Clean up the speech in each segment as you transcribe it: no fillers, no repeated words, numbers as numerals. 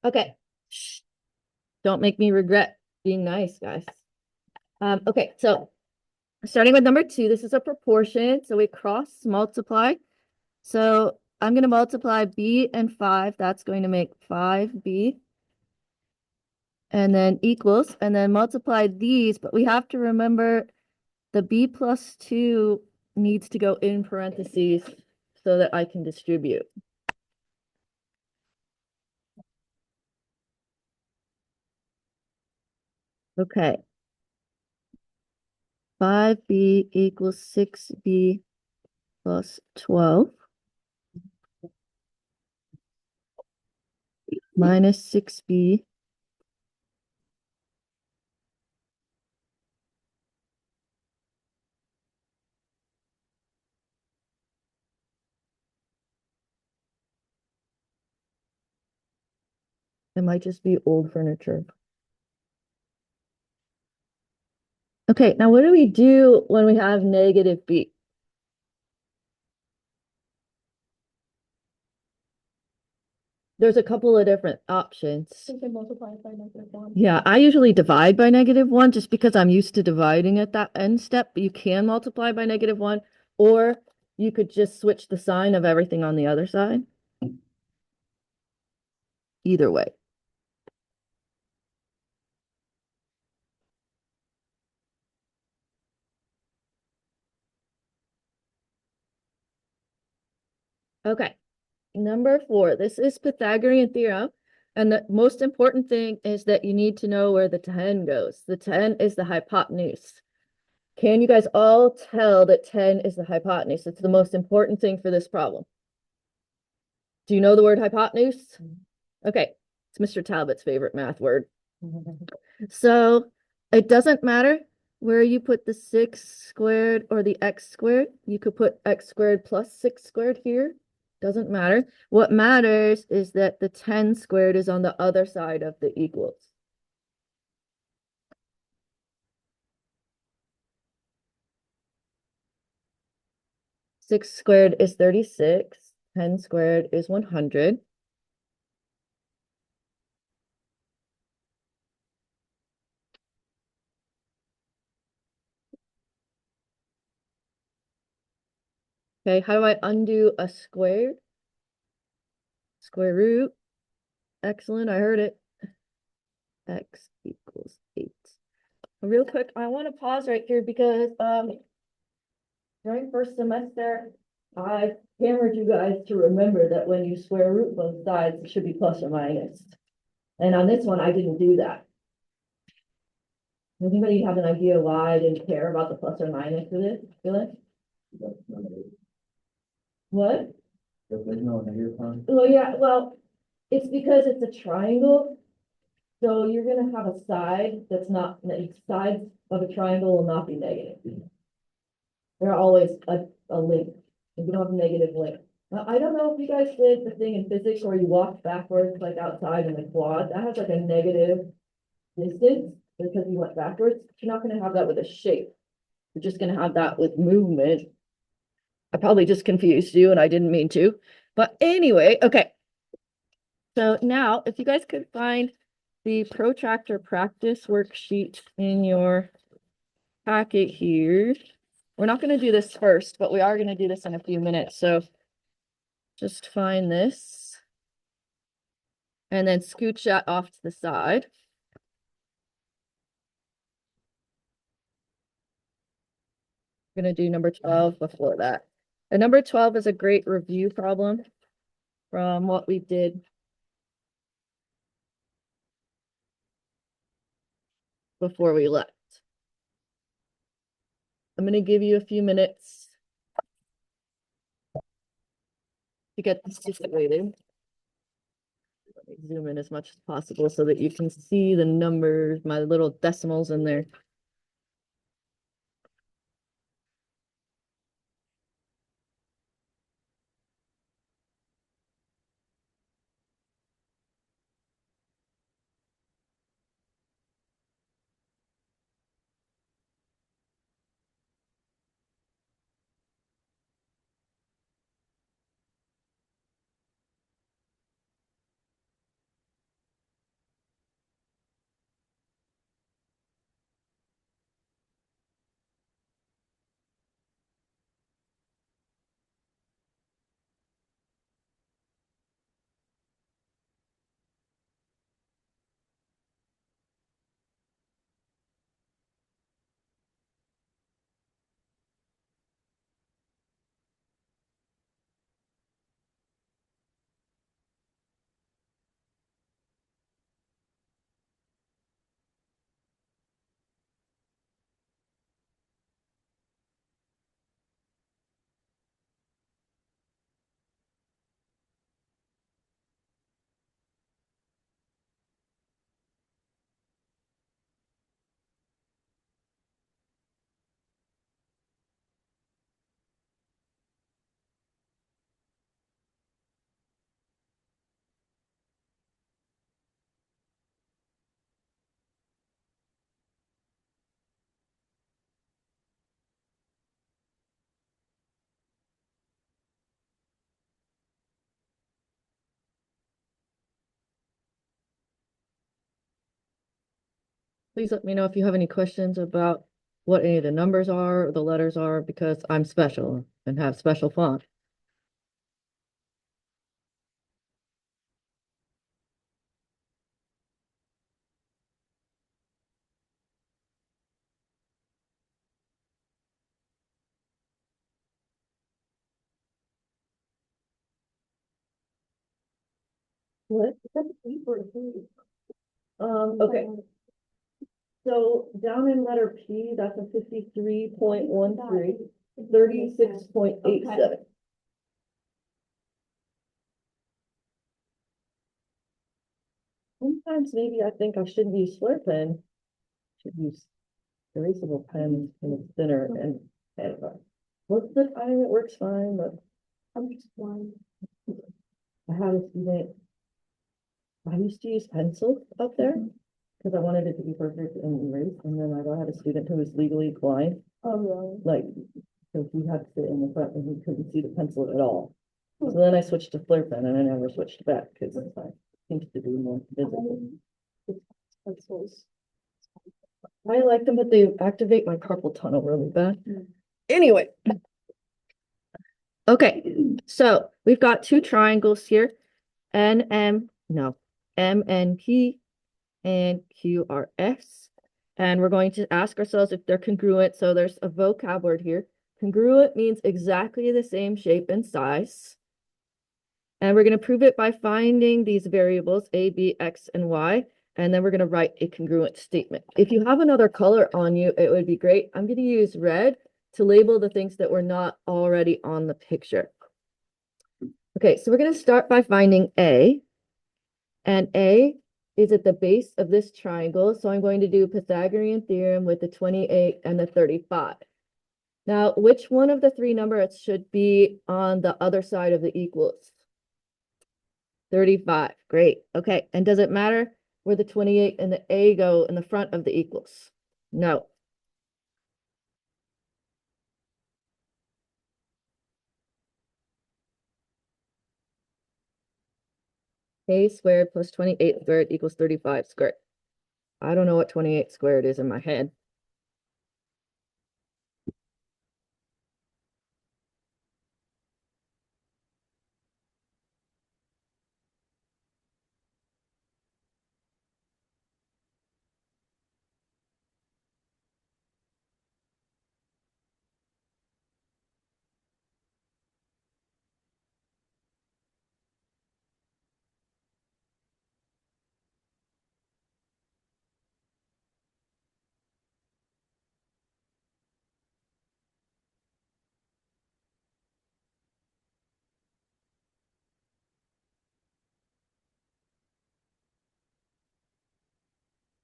Okay. Shh. Don't make me regret being nice, guys. Okay, so starting with number two, this is a proportion. So we cross multiply. So I'm going to multiply b and 5. That's going to make 5b. And then equals, and then multiply these. But we have to remember the b plus 2 needs to go in parentheses so that I can distribute. Okay. 5b equals 6b plus 12 minus 6b. It might just be old furniture. Okay, now what do we do when we have negative b? There's a couple of different options. You can multiply it by -1. Yeah, I usually divide by -1 just because I'm used to dividing at that end step, but you can multiply by -1, or you could just switch the sign of everything on the other side. Either way. Okay, number 4. This is Pythagorean theorem. And the most important thing is that you need to know where the 10 goes. The 10 is the hypotenuse. Can you guys all tell that 10 is the hypotenuse? It's the most important thing for this problem. Do you know the word hypotenuse? Okay, it's Mr. Talbot's favorite math word. So it doesn't matter where you put the 6 squared or the x squared. You could put x squared plus 6 squared here. Doesn't matter. What matters is that the 10 squared is on the other side of the equals. Six squared is 36. 10 squared is 100. Okay, how do I undo a squared? Square root. Excellent, I heard it. X equals 8. Real quick, I want to pause right here because during first semester, I hammered you guys to remember that when you square root both sides, it should be plus or minus. And on this one, I didn't do that. Anybody have an idea why I didn't care about the plus or minus for this? What? Well, yeah, well, it's because it's a triangle. So you're gonna have a side that's not, sides of a triangle will not be negative. They're always a link. If you don't have a negative link. I don't know if you guys did the thing in physics where you walked backwards like outside in the quad. That has like a negative distance because you went backwards. You're not gonna have that with a shape. You're just gonna have that with movement. I probably just confused you and I didn't mean to. But anyway, okay. So now if you guys could find the protractor practice worksheet in your packet here. We're not going to do this first, but we are going to do this in a few minutes. So just find this and then scooch that off to the side. We're going to do number 12 before that. And number 12 is a great review problem from what we did before we left. I'm going to give you a few minutes to get this situated. Let me zoom in as much as possible so that you can see the numbers, my little decimals in there. Please let me know if you have any questions about what any of the numbers are or the letters are, because I'm special and have special font. What? Okay. So down in letter P, that's a 53.13, 36.87. Sometimes maybe I think I shouldn't use Flair pen. Should use erasable pen and it's thinner and most of the time it works fine, but I'm just blind. I had a student. I used to use pencil up there because I wanted it to be perfect and erased, and then I had a student who was legally blind, Oh, really? like, so he had to sit in the front and he couldn't see the pencil at all. So then I switched to Flair pen and I never switched back because it seems to be more visible. Pencils. I like them, but they activate my carpal tunnel really bad. Mm. Anyway, Okay, so we've got two triangles here, MNP and QRS. And we're going to ask ourselves if they're congruent. So there's a vocab word here. Congruent means exactly the same shape and size. And we're going to prove it by finding these variables, A, B, X, and Y. And then we're going to write a congruent statement. If you have another color on you, it would be great. I'm going to use red to label the things that were not already on the picture. Okay, so we're going to start by finding A. And A is at the base of this triangle. So I'm going to do Pythagorean theorem with the 28 and the 35. Now, which one of the three numbers should be on the other side of the equals? 35. Great. Okay. And does it matter where the 28 and the A go in the front of the equals? No. A squared plus 28 squared equals 35 squared. I don't know what 28 squared is in my head.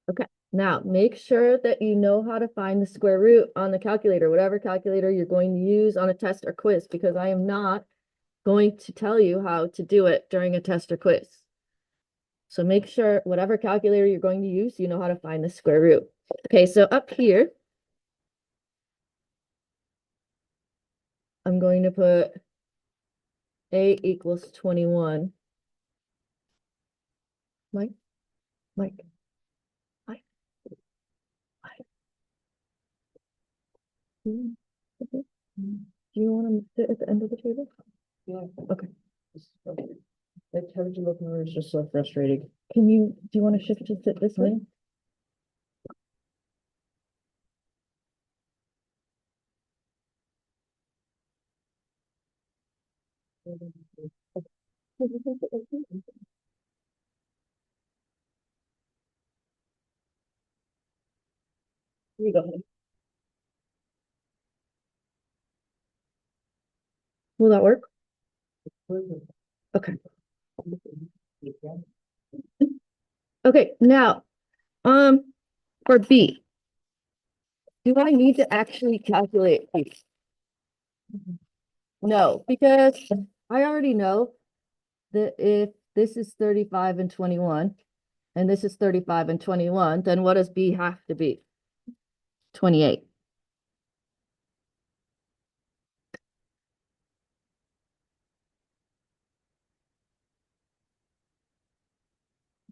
Okay, now make sure that you know how to find the square root on the calculator, whatever calculator you're going to use on a test or quiz, because I am not going to tell you how to do it during a test or quiz. So make sure whatever calculator you're going to use, you know how to find the square root. Okay, so up here, I'm going to put A equals 21. Mike, Mike, Mike, Mike. Okay. Do you want to sit at the end of the table? Yeah. Okay. The charge look is just so frustrating. Do you want to shift to sit this way? Here you go. Will that work? Okay. Okay, now, for B, do I need to actually calculate B? No, because I already know that if this is 35 and 21, and this is 35 and 21, then what does B have to be? 28.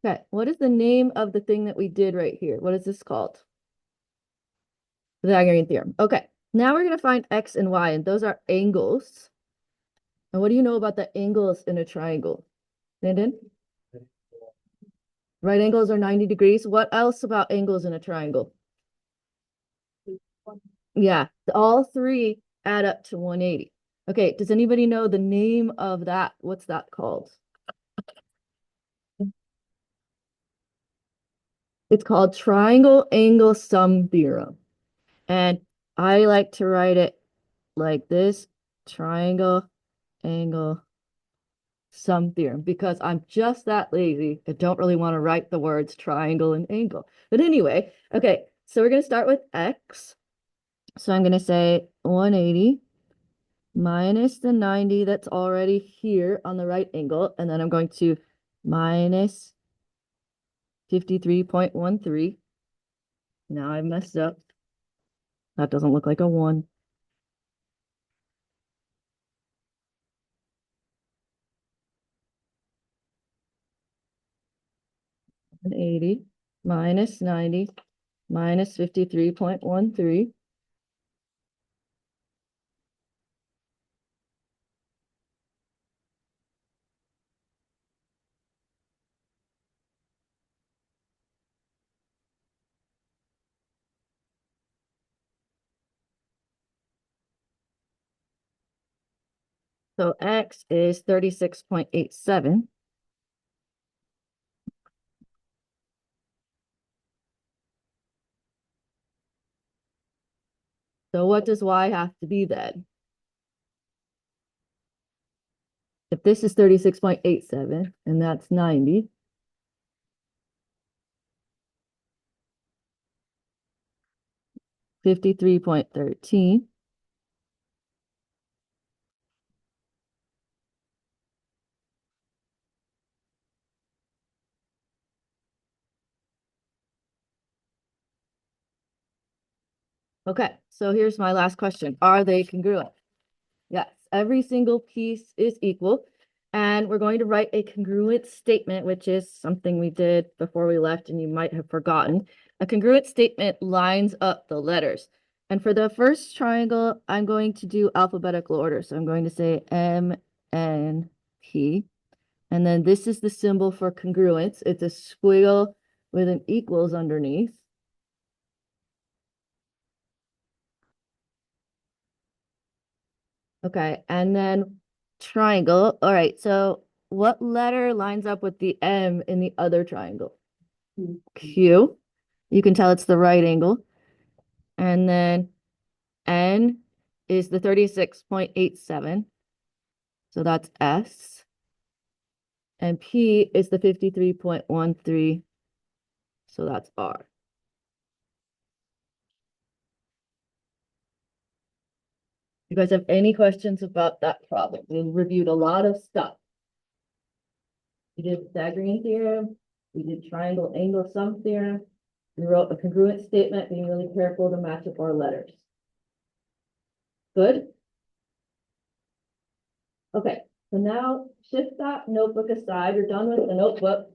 Okay, what is the name of the thing that we did right here? What is this called? The Pythagorean theorem. Okay, now we're going to find x and y, and those are angles. And what do you know about the angles in a triangle? Landon? Right angles are 90 degrees. What else about angles in a triangle? Yeah, all three add up to 180. Okay, does anybody know the name of that? What's that called? It's called triangle angle sum theorem. And I like to write it like this, triangle angle sum theorem, because I'm just that lazy. I don't really want to write the words triangle and angle. But anyway, okay, so we're going to start with x. So I'm going to say 180 minus the 90 that's already here on the right angle. And then I'm going to minus 53.13. Now I messed up. That doesn't look like a 1. 180 minus 90 minus 53.13. So x is 36.87. So what does y have to be then? If this is 36.87 and that's 90, .13. Okay, so here's my last question. Are they congruent? Yes, every single piece is equal. And we're going to write a congruent statement, which is something we did before we left and you might have forgotten. A congruent statement lines up the letters. And for the first triangle, I'm going to do alphabetical order. So I'm going to say M, N, P. And then this is the symbol for congruence. It's a squiggle with an equals underneath. Okay, and then triangle. All right, so what letter lines up with the M in the other triangle? Q. You can tell it's the right angle. And then N is the 36.87. So that's S. And P is the 53.13. So that's R. You guys have any questions about that problem? We reviewed a lot of stuff. We did Pythagorean theorem. We did triangle angle sum theorem. We wrote a congruent statement, being really careful to match up our letters. Good? Okay, so now shift that notebook aside. You're done with the notebook.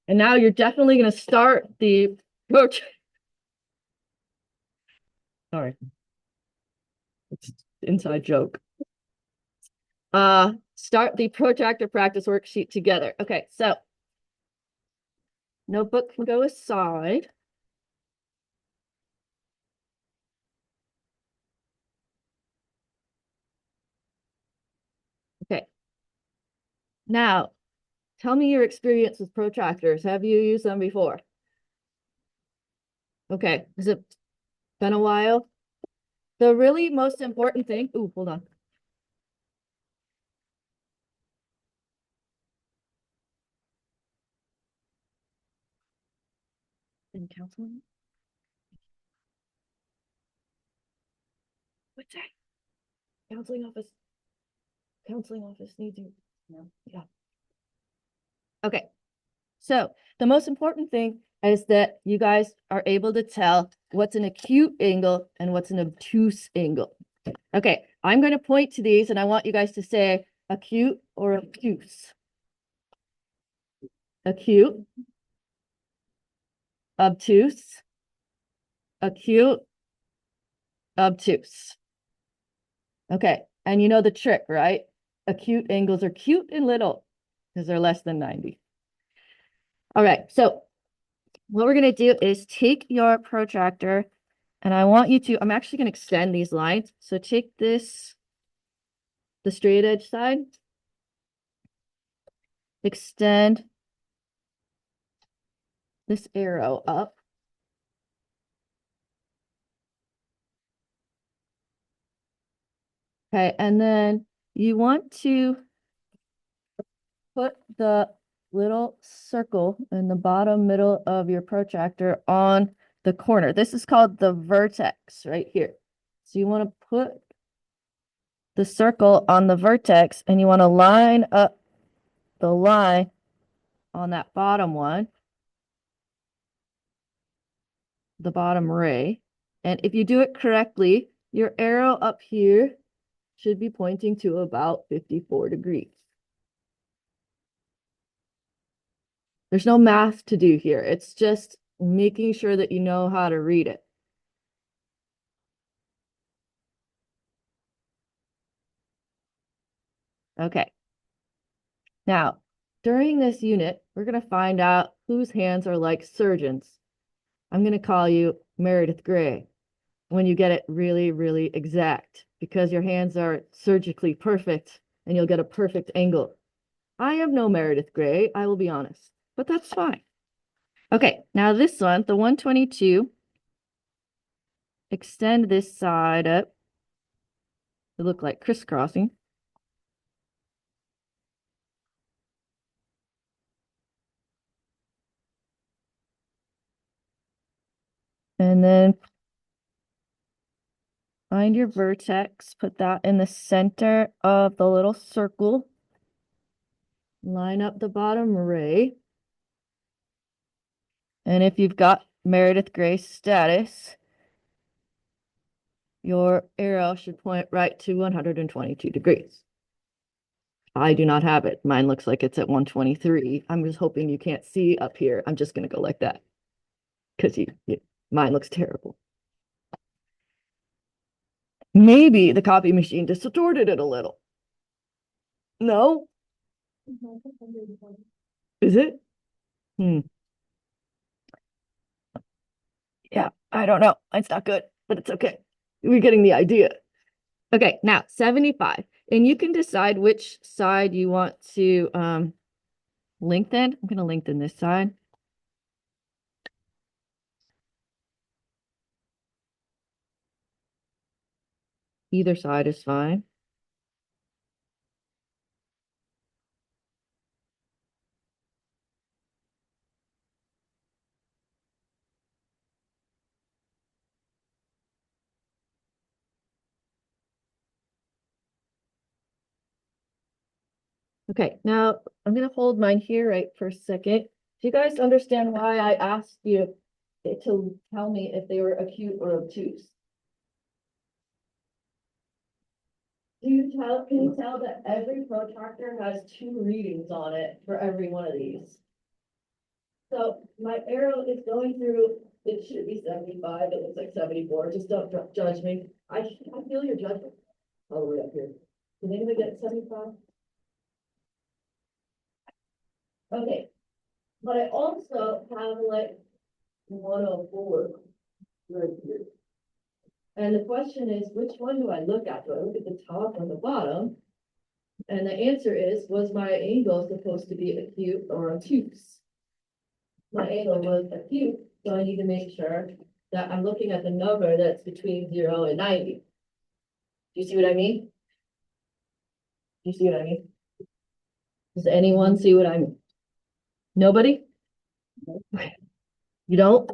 And now you're definitely going to start the approach. Sorry. It's inside joke. Start the protractor practice worksheet together. Okay, so notebook can go aside. Okay. Now, tell me your experience with protractors. Have you used them before? Okay. Has it been a while? The really most important thing, ooh, hold on. In counseling? What's that? Counseling office. Counseling office needs you. No. Yeah. Okay. So the most important thing is that you guys are able to tell what's an acute angle and what's an obtuse angle. Okay, I'm going to point to these and I want you guys to say acute or obtuse? Acute, obtuse, acute, obtuse. Okay, and you know the trick, right? Acute angles are cute and little because they're less than 90. All right, so what we're going to do is take your protractor and I want you to, I'm actually going to extend these lines. So take this, the straight edge side, extend this arrow up. Okay, and then you want to put the little circle in the bottom middle of your protractor on the corner. This is called the vertex right here. So you want to put the circle on the vertex and you want to line up the line on that bottom one, the bottom ray. And if you do it correctly, your arrow up here should be pointing to about 54 degrees. There's no math to do here. It's just making sure that you know how to read it. Okay. Now, during this unit, we're going to find out whose hands are like surgeons. I'm going to call you Meredith Gray when you get it really, really exact because your hands are surgically perfect and you'll get a perfect angle. I am no Meredith Gray, I will be honest, but that's fine. Okay, now this one, the 122, extend this side up to look like crisscrossing. And then find your vertex, put that in the center of the little circle. Line up the bottom ray. And if you've got Meredith Gray status, your arrow should point right to 122 degrees. I do not have it. Mine looks like it's at 123. I'm just hoping you can't see up here. I'm just going to go like that because mine looks terrible. Maybe the copy machine distorted it a little. No? Is it? Yeah, I don't know. It's not good, but it's okay. We're getting the idea. Okay, now 75. And you can decide which side you want to lengthen. I'm going to lengthen this side. Either side is fine. Okay, now I'm going to hold mine here right for a second. Do you guys understand why I asked you to tell me if they were acute or obtuse? Can you tell that every protractor has 2 readings on it for every one of these? So my arrow is going through, it should be 75, it looks like 74, just don't judge me. I feel your judgment all the way up here. Did anybody get 75? Okay, but I also have like 104 right here. And the question is, which one do I look at? Do I look at the top or the bottom? And the answer is, was my angle supposed to be acute or obtuse? My angle was acute, so I need to make sure that I'm looking at the number that's between 0 and 90. Do you see what I mean? Do you see what I mean? Does anyone see what I mean? Nobody? You don't?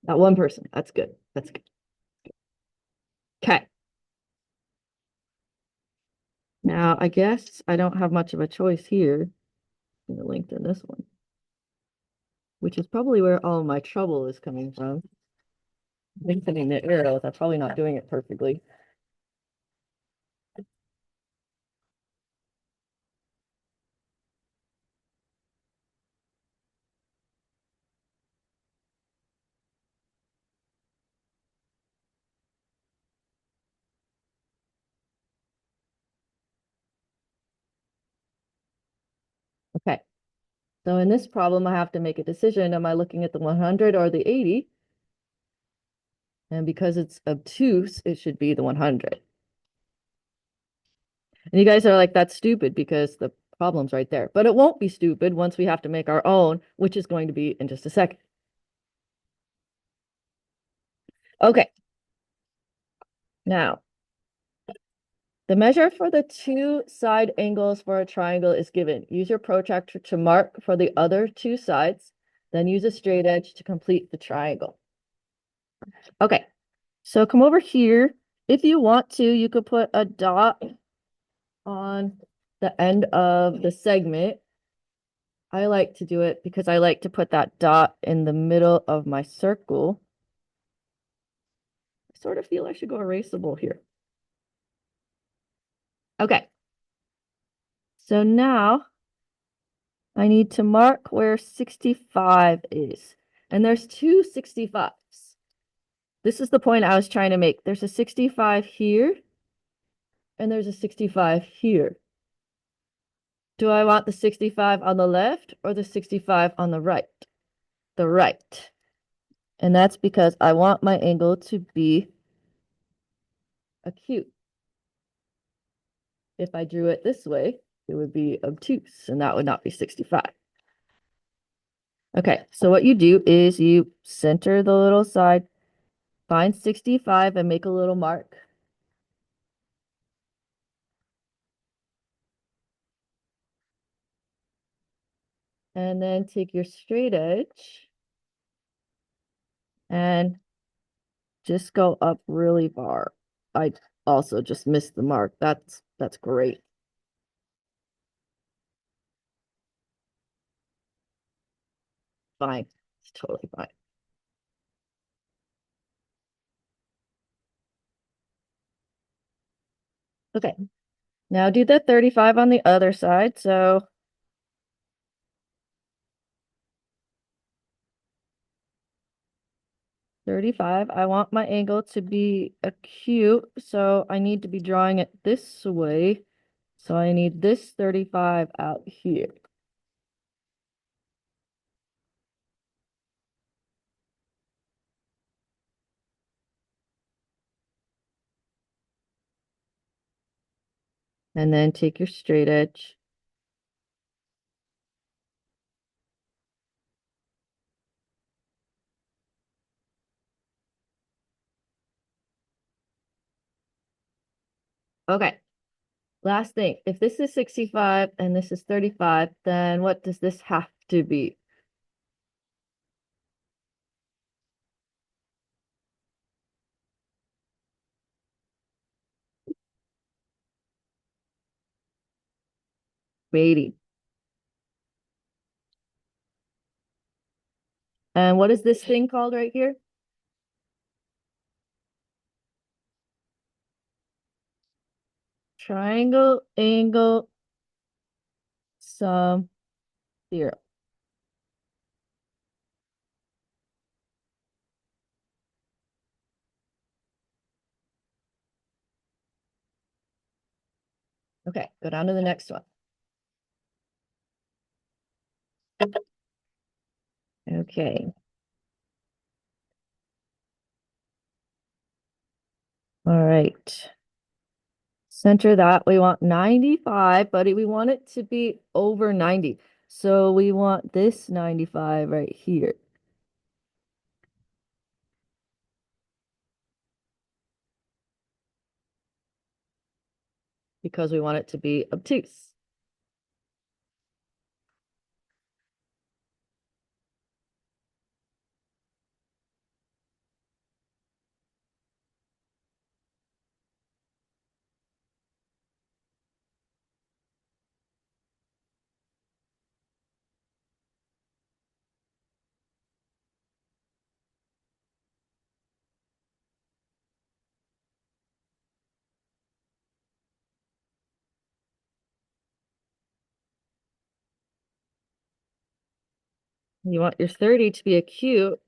Not one person. That's good. That's good. Okay. Now, I guess I don't have much of a choice here. I'm going to lengthen this one, which is probably where all my trouble is coming from. Lengthening the arrows. I'm probably not doing it perfectly. So in this problem, I have to make a decision. Am I looking at the 100 or the 80? And because it's obtuse, it should be the 100. And you guys are like, that's stupid because the problem's right there. But it won't be stupid once we have to make our own, which is going to be in just a second. Okay. Now, the measure for the two side angles for a triangle is given. Use your protractor to mark for the other two sides, then use a straight edge to complete the triangle. Okay, so come over here. If you want to, you could put a dot on the end of the segment. I like to do it because I like to put that dot in the middle of my circle. I sort of feel I should go erasable here. Okay. So now I need to mark where 65 is. And there's two 65s. This is the point I was trying to make. There's a 65 here, and there's a 65 here. Do I want the 65 on the left or the 65 on the right? The right. And that's because I want my angle to be acute. If I drew it this way, it would be obtuse, and that would not be 65. Okay, so what you do is you center the little side, find 65 and make a little mark. And then take your straight edge and just go up really far. I also just missed the mark. That's great. Fine. It's totally fine. Okay. Now do the 35 on the other side. So 35, I want my angle to be acute, so I need to be drawing it this way. So I need this 35 out here. And then take your straight edge. Okay. Last thing, if this is 65 and this is 35, then what does this have to be? Eighty. And what is this thing called right here? Triangle, angle, sum, theorem. Okay, go down to the next one. Okay. All right. Center that. We want 95, but we want it to be over 90. So we want this 95 right here. Because we want it to be obtuse. You want your 30 to be acute.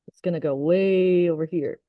It's going to go way over here.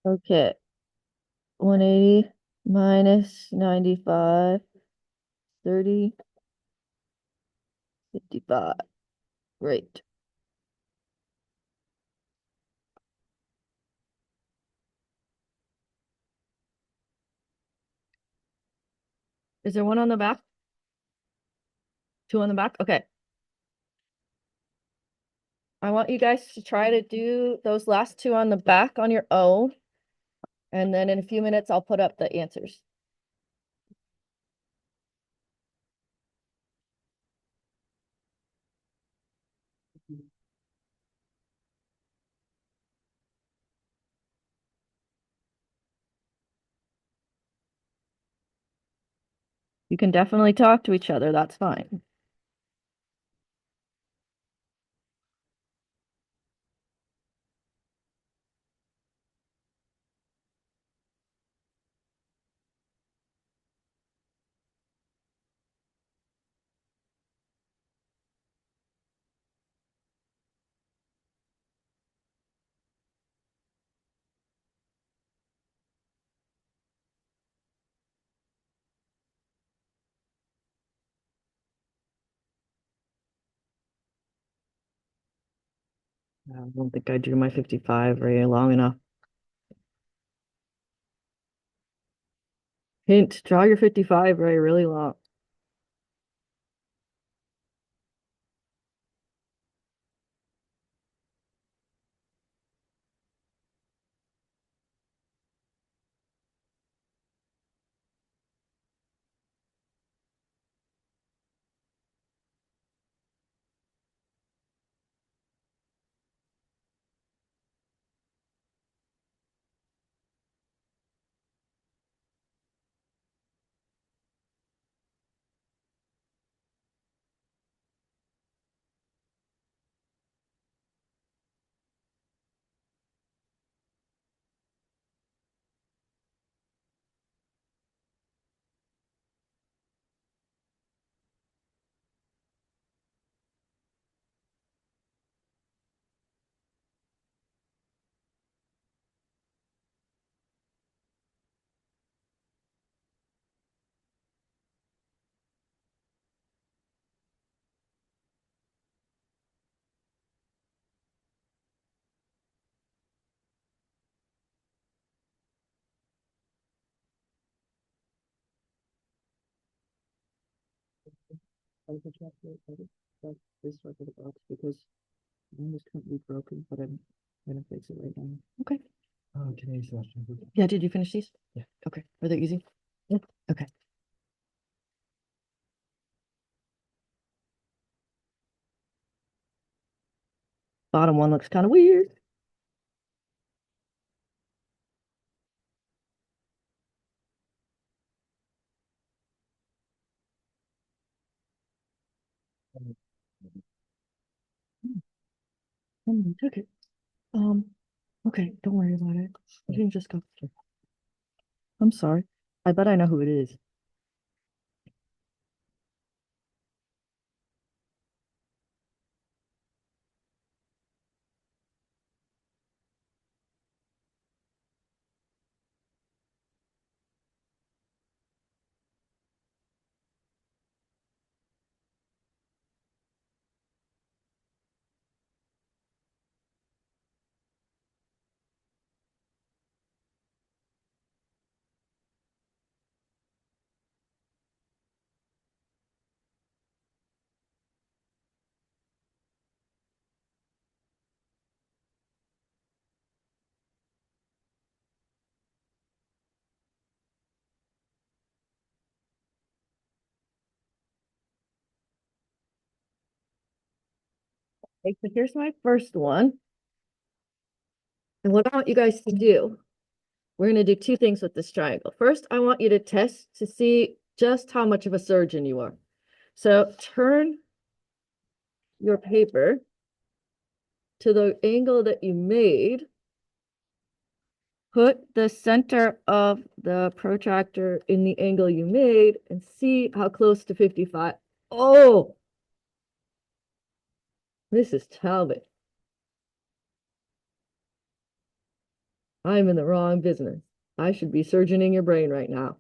Okay. 180 minus 95, 30, 55. Great. Is there one on the back? Two on the back? Okay. I want you guys to try to do those last two on the back on your own. And then in a few minutes, I'll put up the answers. You can definitely talk to each other. That's fine. I don't think I drew my 55 very long enough. Hint, draw your 55 ray really long. This part of the box because mine is currently broken, but I'm gonna fix it right now. Okay. Oh, today's question. Yeah, did you finish these? Yeah. Okay. Are they easy? Yeah. Okay. Bottom one looks kind of weird. Somebody took it. Okay, don't worry about it. You can just go. I'm sorry. I bet I know who it is. Okay, so here's my first one. And what I want you guys to do, we're going to do two things with this triangle. First, I want you to test to see just how much of a surgeon you are. So turn your paper to the angle that you made. Put the center of the protractor in the angle you made and see how close to 55. Oh, Mrs. Talbot. I'm in the wrong business. I should be surgeoning your brain right now.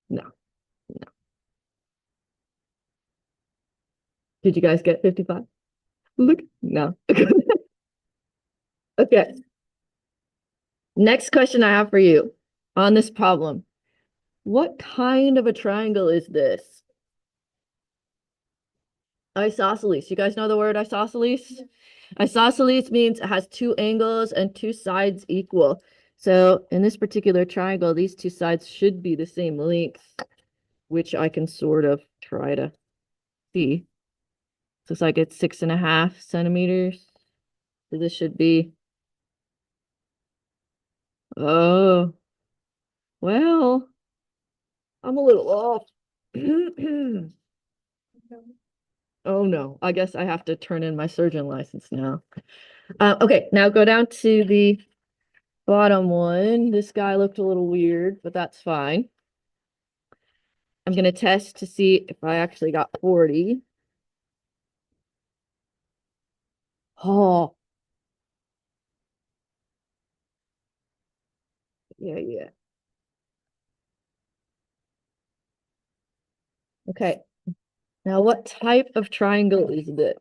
No, no. Did you guys get 55? Look, no. Okay. Next question I have for you on this problem. What kind of a triangle is this? Isosceles. You guys know the word isosceles? Isosceles means it has two angles and two sides equal. So in this particular triangle, these two sides should be the same length, which I can sort of try to see. Looks like it's 6.5 centimeters. So this should be, oh, well, I'm a little off. Oh no, I guess I have to turn in my surgeon license now. Okay, now go down to the bottom one. This guy looked a little weird, but that's fine. I'm gonna test to see if I actually got 40. Oh, yeah. Okay, now what type of triangle is this?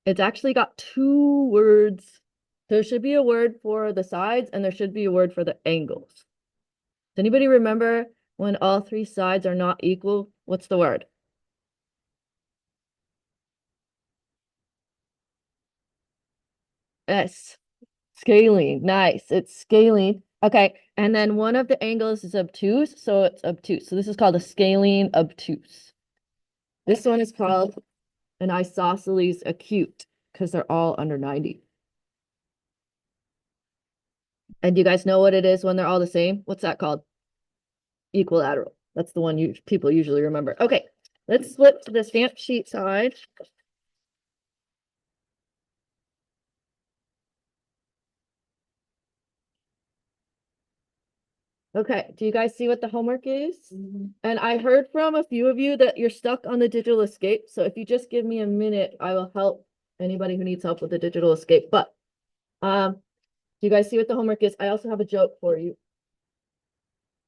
It's actually got two words. There should be a word for the sides and there should be a word for the angles. Does anybody remember when all three sides are not equal? What's the word? S. Scaling. Nice. It's scaling. Okay. And then one of the angles is obtuse, so it's obtuse. So this is called a scaling obtuse. This one is called an isosceles acute because they're all under 90. And do you guys know what it is when they're all the same? What's that called? Equilateral. That's the one people usually remember. Okay. Let's flip to the stamp sheet side. Okay, do you guys see what the homework is? And I heard from a few of you that you're stuck on the digital escape. So if you just give me a minute, I will help anybody who needs help with the digital escape. But do you guys see what the homework is? I also have a joke for you.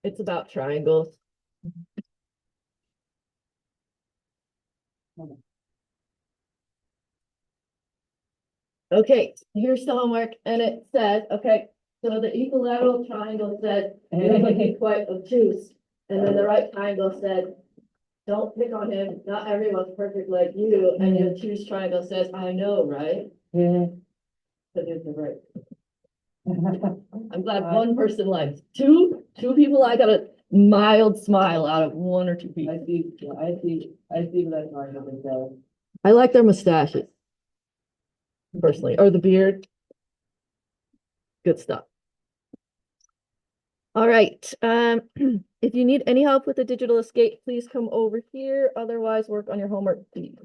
It's about triangles. Okay, here's the homework, and it says, okay, so the equilateral triangle said, you're looking quite obtuse. And then the right triangle said, don't pick on him. Not everyone's perfect like you. And the obtuse triangle says, I know, right? Yeah. So there's the right. I'm glad one person likes. Two people, I got a mild smile out of one or two people. I see that triangle. I like their mustaches. Personally, or the beard. Good stuff. All right. If you need any help with the digital escape, please come over here. Otherwise, work on your homework, please.